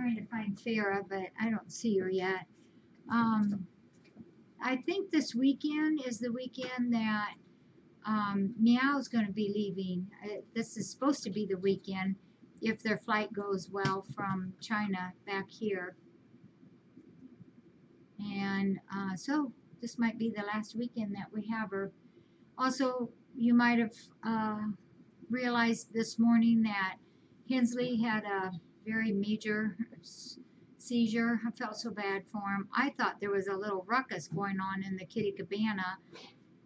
trying to find Farah, but I don't see her yet. I think this weekend is the weekend that Meow's going to be leaving. This is supposed to be the weekend if their flight goes well from China back here. And so this might be the last weekend that we have her. Also, you might have realized this morning that Hensley had a very major seizure. I felt so bad for him. I thought there was a little ruckus going on in the kitty cabana,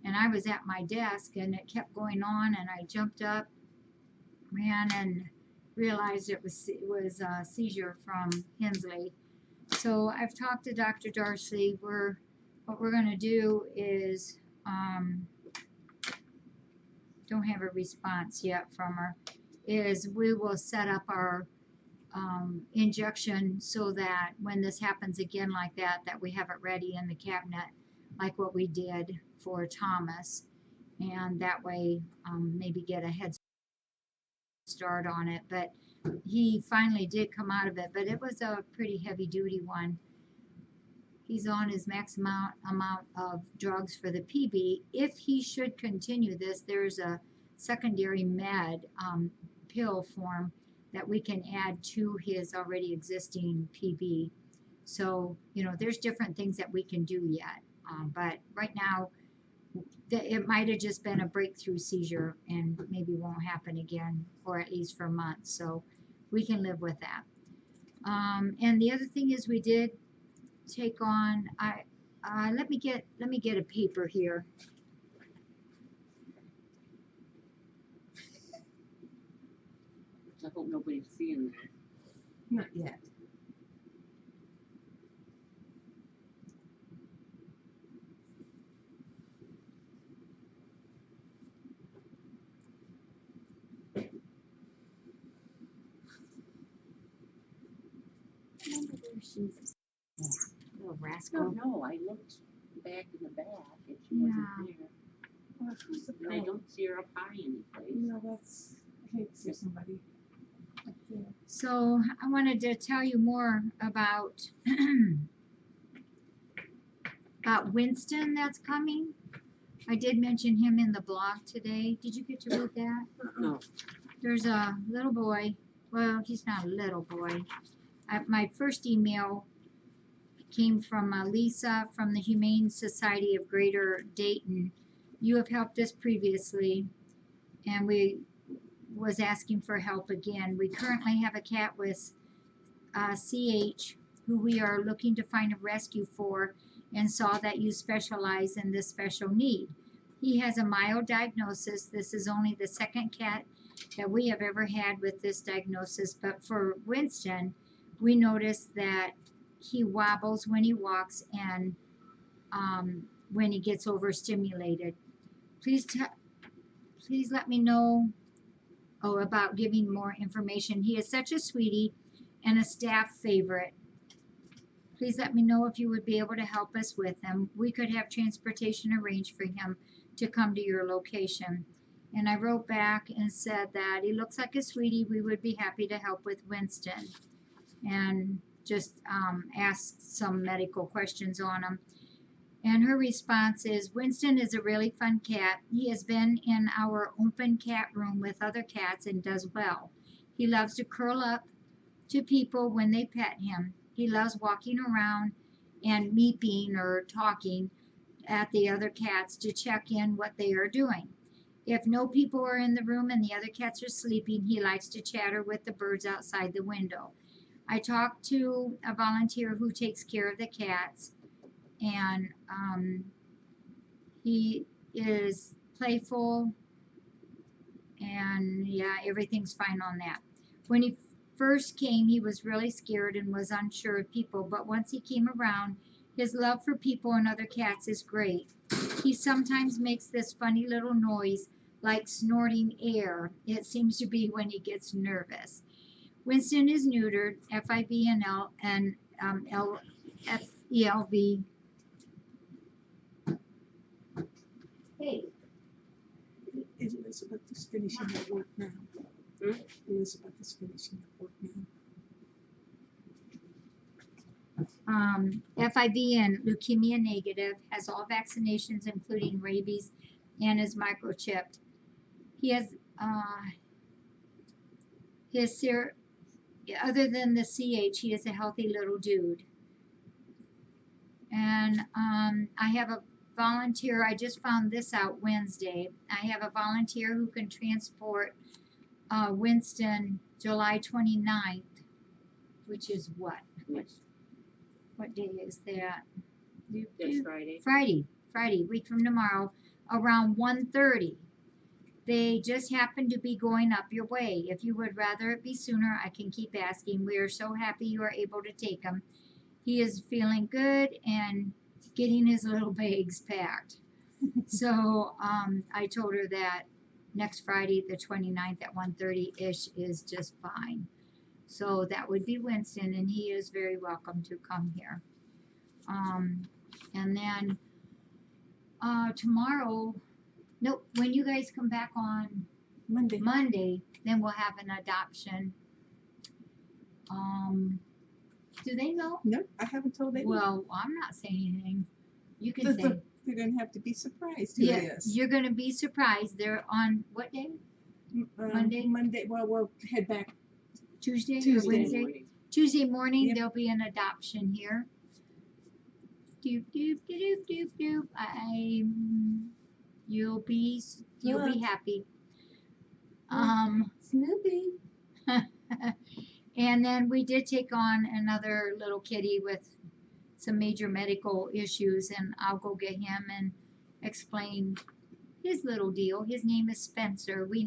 and I was at my desk, and it kept going on, and I jumped up, ran, and realized it was a seizure from Hensley. So I've talked to Dr. Darcy. What we're going to do is don't have a response yet from her, is we will set up our injection so that when this happens again like that we have it ready in the cabinet like what we did for Thomas, and that way maybe get a head start on it. But he finally did come out of it, but it was a pretty heavy duty one. He's on his max amount of drugs for the PB. If he should continue this, there's a secondary med pill form that we can add to his already existing PB. So, there's different things that we can do yet. But right now, it might have just been a breakthrough seizure and maybe won't happen again, or at least for months. So we can live with that. And the other thing is we did take on, let me get a paper here. I hope nobody's seeing that. Not yet. I wonder where she's at. Little I rascal. don't know. I looked back in the back and she wasn't there. Well, who's the And I don't see her up high anyplace. No, that's, I hate to see somebody up there. So I wanted to tell you more about Winston that's coming. I did mention him in the blog today. Did you get to read that? No. There's a little boy. Well, he's not a little boy. My first email came from Lisa from the Humane Society of Greater Dayton. You have helped us previously, and we was asking for help again. We currently have a cat with CH who we are looking to find a rescue for, and saw that you specialize in this special need. He has a mild diagnosis. This is only the second cat that we have ever had with this diagnosis, but for Winston, we noticed that he wobbles when he walks and when he gets overstimulated. Please let me know about giving more information. He is such a sweetie and a staff favorite. Please let me know if you would be able to help us with him. We could have transportation arranged for him to come to your location. And I wrote back and said that he looks like a sweetie. We would be happy to help with Winston. And just ask some medical questions on him. And her response is, Winston is a really fun cat. He has been in our open cat room with other cats and does well. He loves to curl up to people when they pet him. He loves walking around and meeping or talking at the other cats to check in what they are doing. If no people are in the room and the other cats are sleeping, he likes to chatter with the birds outside the window. I talked to a volunteer who takes care of the cats, and he is playful, and yeah, everything's fine on that. When he first came, he was really scared and was unsure of people, but once he came around, his love for people and other cats is great. He sometimes makes this funny little noise like snorting air. It seems to be when he gets nervous. Winston is neutered, FIV and FELV. Hey. Elizabeth is finishing her work now. Hmm? Elizabeth is finishing her work now. FIV and leukemia negative, has all vaccinations including rabies, and is microchipped. He has other than the CH, he is a healthy little dude. And I have a volunteer. I just found this out Wednesday. I have a volunteer who can transport Winston July 29th, which is what? What day is that? This Friday. Friday, week from tomorrow, around 1:30. They just happen to be going up your way. If you would rather it be sooner, I can keep asking. We are so happy you are able to take him. He is feeling good and getting his little bags packed. So I told her that next Friday, the 29th at 1:30-ish is just fine. So that would be Winston, and he is very welcome to come here. And then tomorrow, nope, when you guys come back on Monday, then we'll have an adoption. Do they know? No, I haven't told anyone. Well, I'm not saying anything. You can say. They're gonna have to be surprised who it is. You're gonna be surprised. They're on what day? Monday? Monday. Well, we'll head back. Tuesday or Tuesday Wednesday? Morning. Tuesday morning, Yep. there'll be an adoption here. Doop doop doop doop doop. You'll be happy. Snoopy. And then we did take on another little kitty with some major medical issues, and I'll go get him and explain his little deal. His name is Spencer. We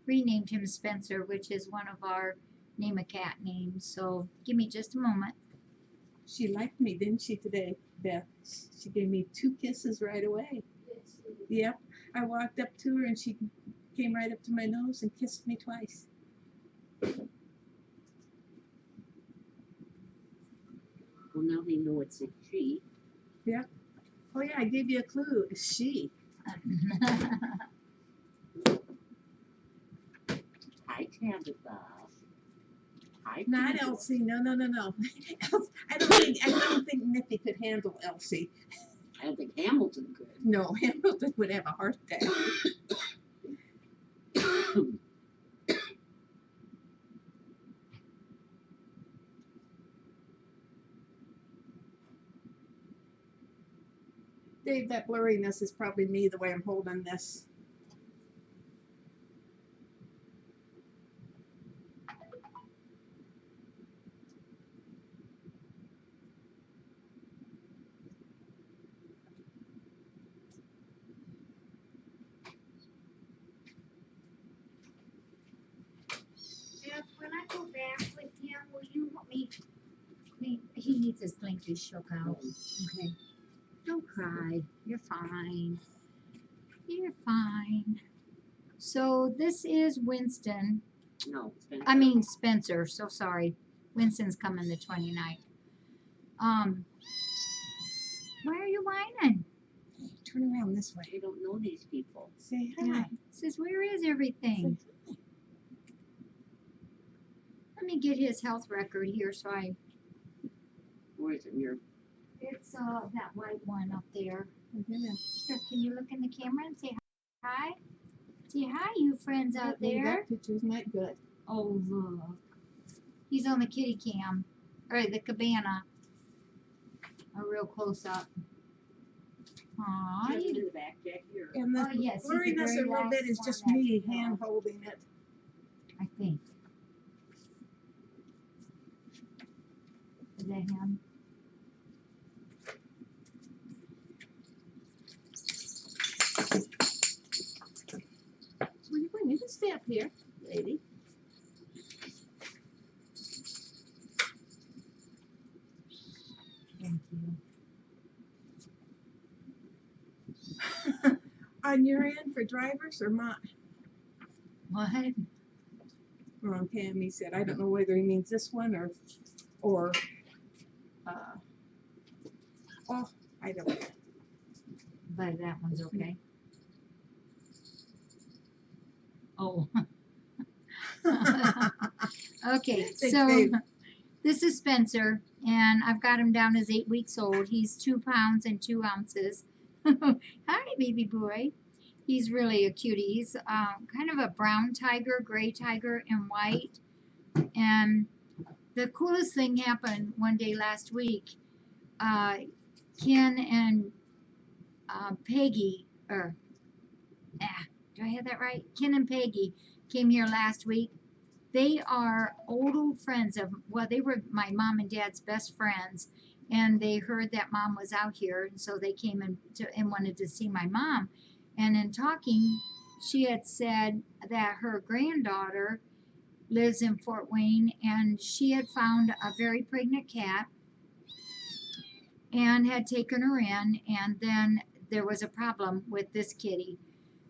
renamed him Spencer, which is one of our name a cat names. So give me just a moment. She liked me, didn't she, today, Beth? She gave me 2 kisses right away. Yep. I walked up to her and she came right up to my nose and kissed me twice. Well, now they know it's a she. Oh yeah, I gave you a clue. It's she. Hi, Tabitha. Hi, Not Tabitha. Elsie. No. I don't think Nippy could handle Elsie. I don't think Hamilton could. No, Hamilton would have a heart attack. Dave, that blurriness is probably me the way I'm holding this. Jeff, when I go back with him, will you help me clean? He needs his blankie shook out. Okay. Don't cry. You're fine. You're fine. So this is Winston. No, Spencer. I mean Spencer. So sorry. Winston's coming the 29th. Why are you whining? Hey, turn around this way. I don't know these people. Say hi. Yeah. Says, where is everything? Let me get his health record here so I. Where is it? Your It's that white one up there. Yeah. Here, can you look in the camera and say hi? Say hi, you friends out Maybe there. that picture's not good. Oh, look. He's on the kitty cam. Or the cabana. A real close up. Aw, just you. in the back, Jack. Here. And the Oh, yes, he's the blurriness a very little bit last is one just that me fell. hand holding it. I think. Is that him? Well, you can stay up here, lady. Thank you. On your end for drivers or mine? What? Wrong Cam, he said. I don't know whether he means this one or oh, I don't know. But that one's okay. Oh. Okay, Thanks, so babe. this is Spencer, and I've got him down as 8 weeks old. He's 2 pounds and 2 ounces. Hi, baby boy. He's really a cutie. He's kind of a brown tiger, gray tiger, and white. And the coolest thing happened one day last week. Ken and Peggy, do I have that right? Ken and Peggy came here last week. They are old friends of, well, they were my mom and dad's best friends, and they heard that mom was out here, and so they came and wanted to see my mom. And in talking, she had said that her granddaughter lives in Fort Wayne, and she had found a very pregnant cat and had taken her in, and then there was a problem with this kitty.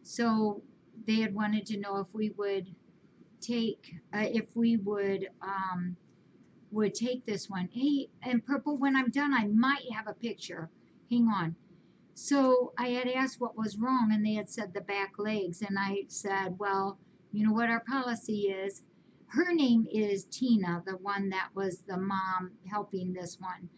So they had wanted to know if we would take would take this one. Hey, and Purple, when I'm done, I might have a picture. Hang on. So I had asked what was wrong, and they had said the back legs, and I said, well, you know what our policy is. Her name is Tina, the one that was the mom helping this one.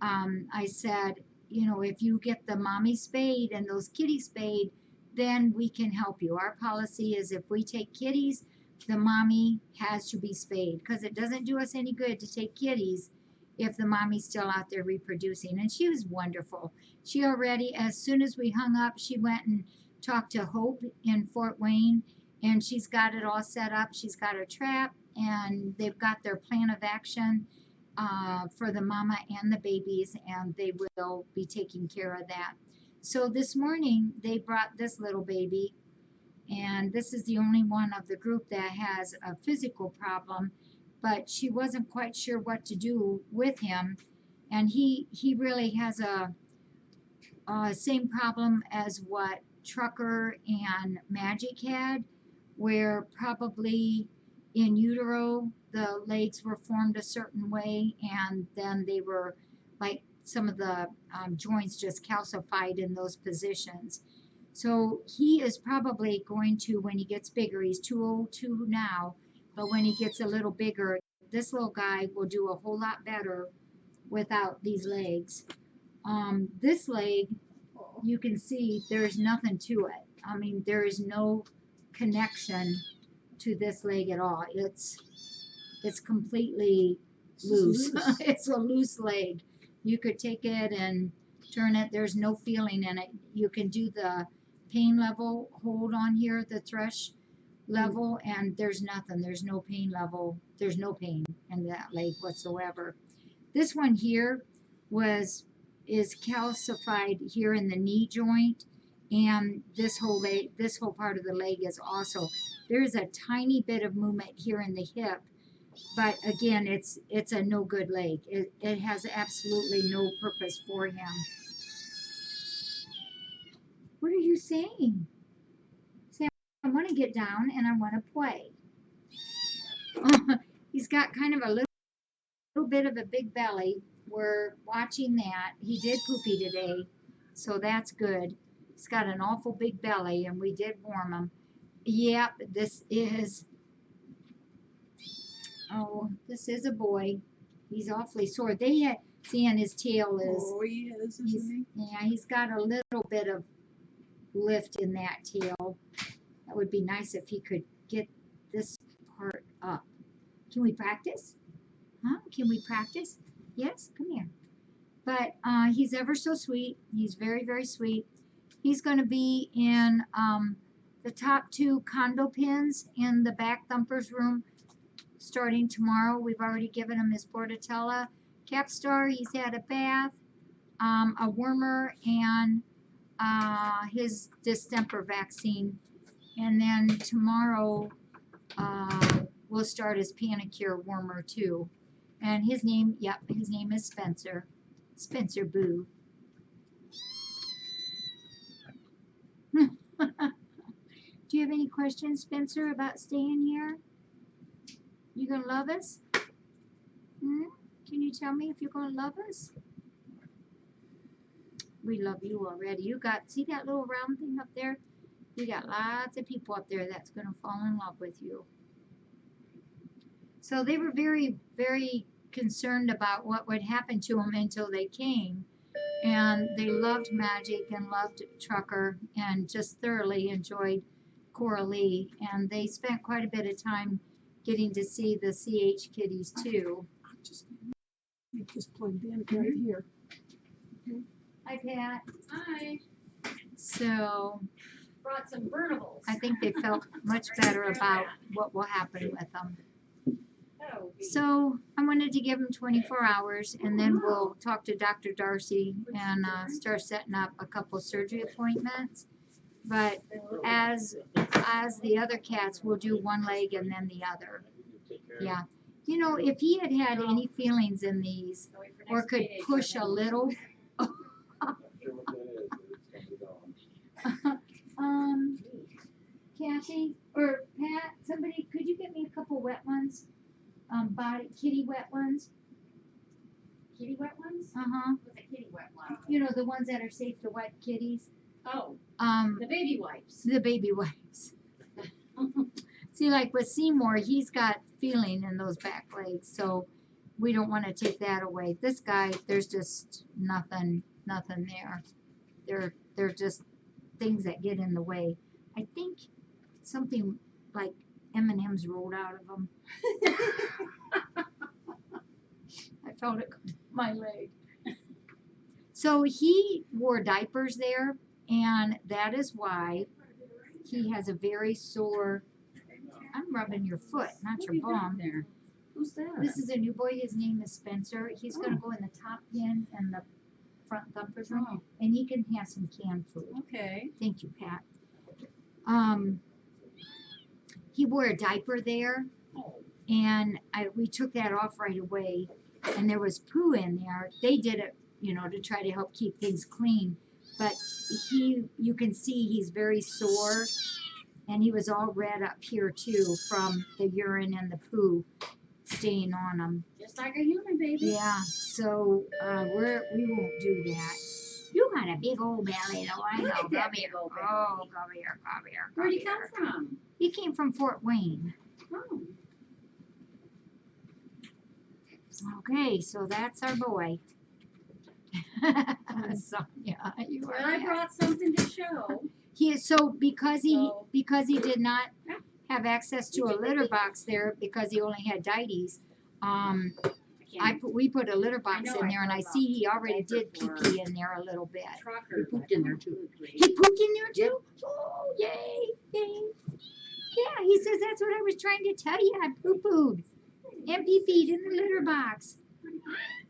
I said, you know, if you get the mommy spayed and those kitties spayed, then we can help you. Our policy is if we take kitties, the mommy has to be spayed, because it doesn't do us any good to take kitties if the mommy's still out there reproducing. And she was wonderful. She already, as soon as we hung up, she went and talked to Hope in Fort Wayne, and she's got it all set up. She's got her trap, and they've got their plan of action for the mama and the babies, and they will be taking care of that. So this morning they brought this little baby, and this is the only one of the group that has a physical problem, but she wasn't quite sure what to do with him. And he really has a same problem as what Trucker and Magic had, where probably in utero the legs were formed a certain way, and then they were like some of the joints just calcified in those positions. So he is probably going to, when he gets bigger, he's 202 now, but when he gets a little bigger, this little guy will do a whole lot better without these legs. This leg, you can see there's nothing to it. I mean, there is no connection to this leg at all. It's completely loose. It's a loose leg. You could take it and turn it. There's no feeling in it. You can do the pain level, hold on here, the thrush level, and there's nothing. There's no pain level. There's no pain in that leg whatsoever. This one here is calcified here in the knee joint, and this whole leg, this whole part of the leg is also. There's a tiny bit of movement here in the hip, but again, it's a no good leg. It has absolutely no purpose for him. What are you saying? Say, I want to get down and I want to play. He's got kind of a little bit of a big belly. We're watching that. He did poopy today, so that's good. He's got an awful big belly, and we did warm him. Yep, this is a boy. He's awfully sore. They had, see, and his tail is. Oh, he is, isn't he? Yeah, he's got a little bit of lift in that tail. That would be nice if he could get this part up. Can we practice? Huh? Can we practice? Yes, come here. But he's ever so sweet. He's very, very sweet. He's going to be in the top 2 condo pins in the back thumpers room starting tomorrow. We've already given him his Bordetella Capstar. He's had a bath, a wormer, and his distemper vaccine. And then tomorrow we'll start his Panicure wormer too. And his name, his name is Spencer. Spencer Boo. Do you have any questions, Spencer, about staying here? You gonna love us? Can you tell me if you're gonna love us? We love you already. You got, see that little round thing up there? You got lots of people up there that's gonna fall in love with you. So they were very, very concerned about what would happen to them until they came. And they loved Magic and loved Trucker and just thoroughly enjoyed Coralie. And they spent quite a bit of time getting to see the CH kitties too. You just plugged in right here. Hi, Pat. Hi, So brought some burnables. I think they felt much better about what will happen with them. Oh, So I wanted to give them 24 hours and then we'll talk to Dr. Darcy and start setting up a couple surgery appointments. But as the other cats, we'll do one leg and then the other. Yeah. You know, if he had had any feelings in these or could push a little. Kathy or Pat, somebody, could you get me a couple wet ones? Kitty wet ones. Kitty wet ones? Uh-huh. What's a kitty wet one? You know, the ones that are safe to wet kitties. Oh, The the baby wipes. baby wipes. See, like with Seymour, he's got feeling in those back legs, so we don't want to take that away. This guy, there's just nothing there. They're just things that get in the way. I think something like M&M's rolled out of him. I felt it come down my leg. So he wore diapers there, and that is why he has a very sore. I'm rubbing your foot, not What your do you got bum. there? Who's that? This is a new boy. His name is Spencer. He's gonna go in the top pin and the front thumpers room, Oh, and he can have some canned food. okay. Thank you, Pat. He wore a diaper there, Oh, and we took that off right away, and there was poo in there. They did it, you know, to try to help keep things clean, but you can see he's very sore, and he was all red up here too from the urine and the poo staying on him. just like a human baby. Yeah, so we won't do that. You got a big old belly, though. I know. Look at that Come big here. old belly. Oh, come here, come here. Where'd he come come here. from? He came from Fort Wayne. Oh, Okay, so that's our boy. Sonia, you well, are. I brought something to show. He is so because So- he did not have access to a litter box there because he only had dites. We put a litter box know in I there, and I thought see he already diaper did pee for- pee in there a little bit. Trucker. He pooped in there, too. He pooped in there too? Oh, yay, yay. Yeah, he says that's what I was trying to tell you. I poo-pooed and pee-peed in the litter box.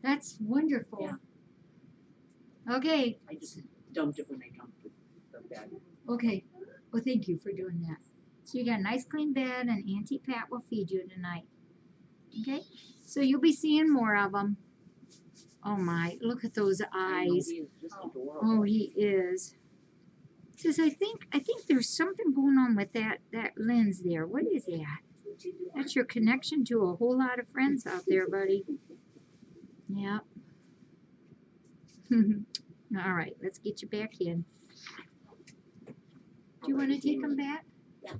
That's wonderful. Yeah. Okay, I just dumped it when they dumped the bed. okay. Well, thank you for doing that. So you got a nice clean bed, and Auntie Pat will feed you tonight. Okay? So you'll be seeing more of them. Oh my, look at those I know, eyes. he is just Oh, adorable. he is. Says I think there's something going on with that lens there. What is that? That's your connection to a whole lot of friends out there, buddy. Yeah. All right, let's get you back in. Do you want to take them back? Yeah.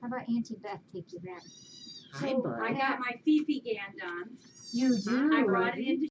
How about Auntie Beth take you back? Hi, So, bud. I got my Fifi Gan done. You do. I brought it into